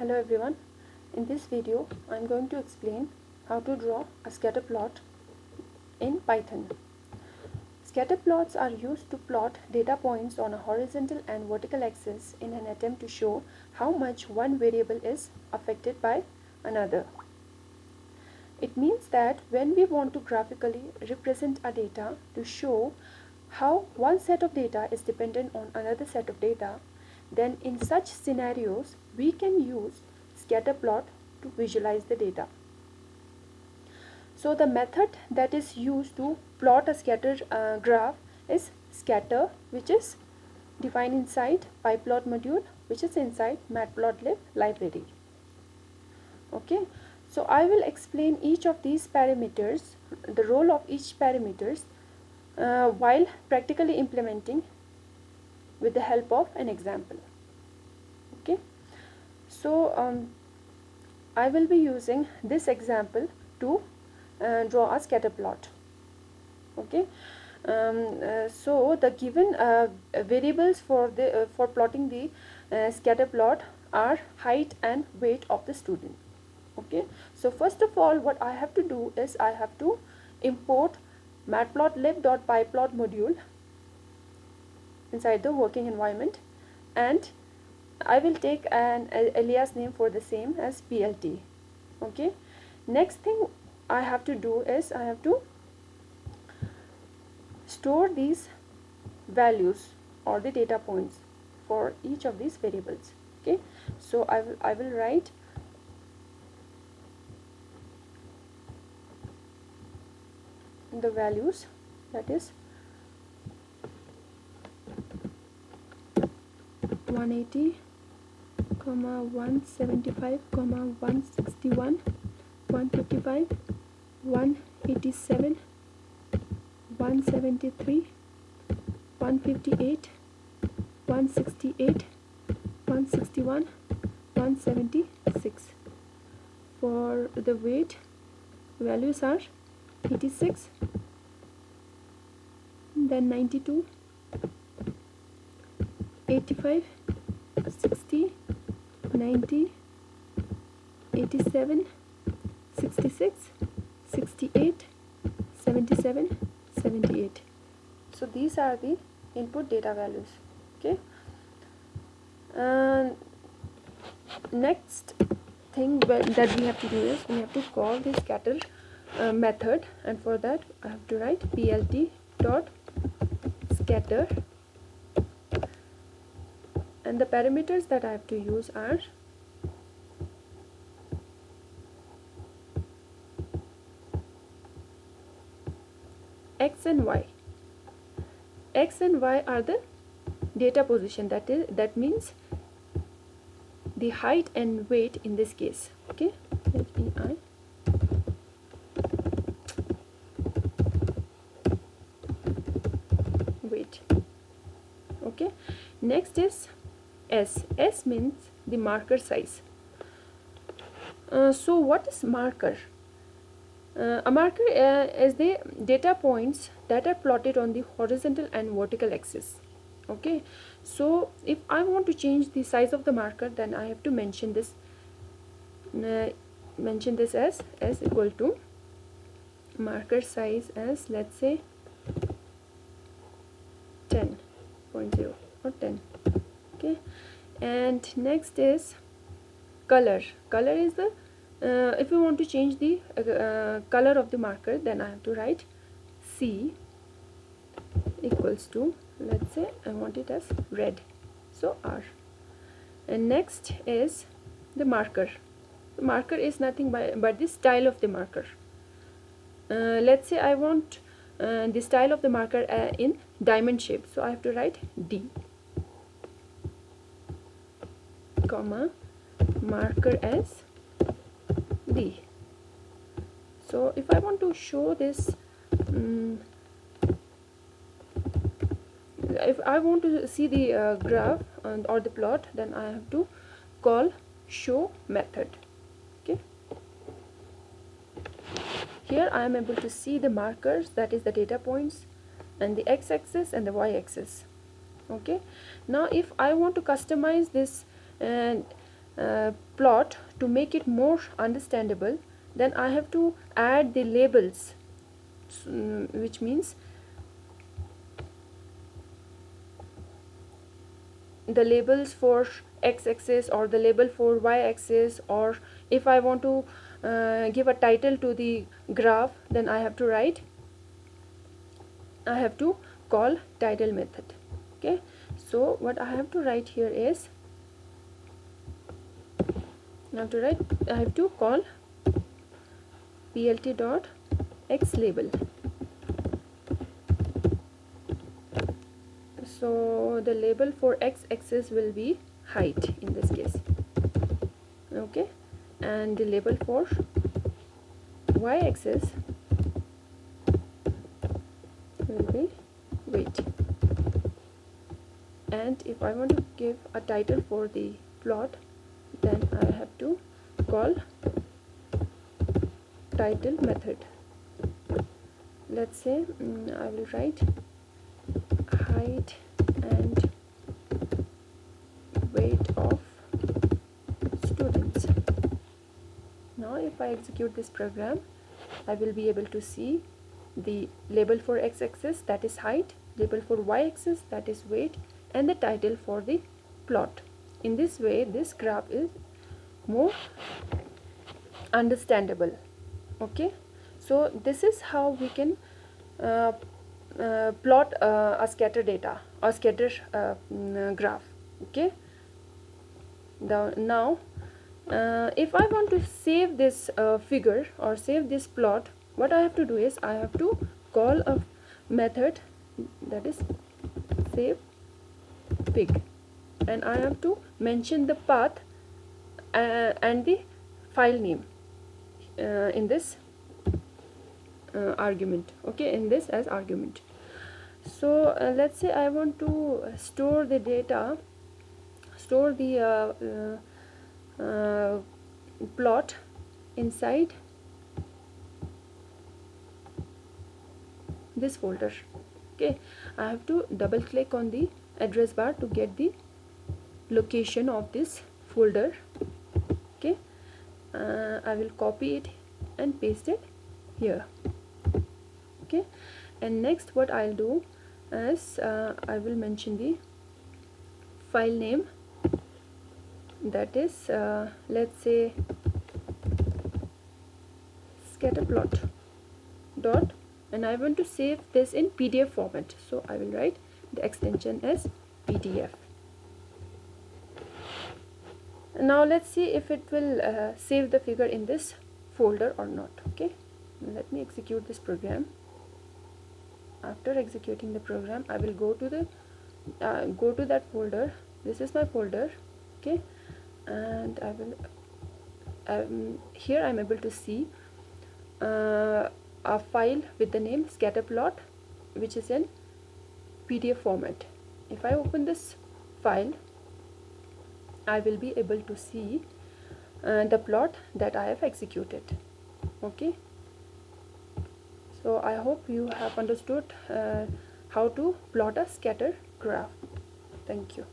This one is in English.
Hello everyone. In this video I am going to explain how to draw a scatter plot in Python. Scatter plots are used to plot data points on a horizontal and vertical axis in an attempt to show how much one variable is affected by another. It means that when we want to graphically represent a data to show how one set of data is dependent on another set of data, then in such scenarios we can use scatter plot to visualize the data. So the method that is used to plot a scatter graph is scatter, which is defined inside pyplot module, which is inside matplotlib library. Okay, so I will explain each of these parameters, the role of each parameters while practically implementing with the help of an example. Okay, so I will be using this example to draw a scatter plot. Okay, so the given variables for plotting the scatter plot are height and weight of the student. Okay, so first of all what I have to do is I have to import matplotlib.pyplot module inside the working environment, and I will take an alias name for the same as PLT. Okay, next thing I have to do is I have to store these values or the data points for each of these variables. Okay, so I will write the values, that is 180, 175, 161, 155, 187, 173, 158, 168, 161, 176. For the weight, values are 86, then 92, 85, 60, 90, 87, 66, 68, 77, 78. So these are the input data values. Okay, next thing that we have to do is we have to call the scatter method, and for that I have to write plt dot scatter, and the parameters that I have to use are x and y. X and y are the data position, that means the height and weight in this case. Okay, let me weight. Okay, next is S. S means the marker size. So what is marker? A marker is the data points that are plotted on the horizontal and vertical axis. Okay, so if I want to change the size of the marker, then I have to mention this as s equal to marker size as, let's say, 10.0 or 10. Okay, and next is color. Color is the if you want to change the color of the marker, then I have to write C equals to, let's say I want it as red, so R. And next is the marker. The marker is nothing but the style of the marker. Let's say I want the style of the marker in diamond shape, so I have to write D, comma, marker as D. So if I want to show this, if I want to see the graph or the plot, then I have to call show method. Okay, here I am able to see the markers, that is the data points, and the x-axis and the y-axis. Okay, now if I want to customize this plot, to make it more understandable, then I have to add the labels, which means the labels for x-axis or the label for y-axis, or if I want to give a title to the graph, then I have to call title method. Okay, so what I have to write here is I have to call plt dot x label. So the label for x-axis will be height in this case. Okay, and the label for y-axis will be weight. And if I want to give a title for the plot, then I have to call title method. Let's say I will write height and weight of students. Now if I execute this program, I will be able to see the label for x-axis, that is height, label for y-axis, that is weight, and the title for the plot. In this way, this graph is more understandable. Okay, so this is how we can plot a scatter data or scatter graph. Okay, now if I want to save this figure or save this plot, what I have to do is I have to call a method, that is save fig, and I have to mention the path and the file name in this argument. Okay, in this as argument. So let's say I want to store the data, store the plot inside this folder. Okay, I have to double click on the address bar to get the location of this folder. Okay, I will copy it and paste it here. Okay, and next what I'll do is I will mention the file name, that is let's say scatterplot dot, and I want to save this in PDF format, so I will write the extension as PDF. Now let's see if it will save the figure in this folder or not. Okay, let me execute this program. After executing the program, I will go to the that folder. This is my folder. Okay, and I will here I'm able to see a file with the name scatterplot, which is in PDF format. If I open this file, I will be able to see the plot that I have executed. Okay, so I hope you have understood how to plot a scatter graph. Thank you.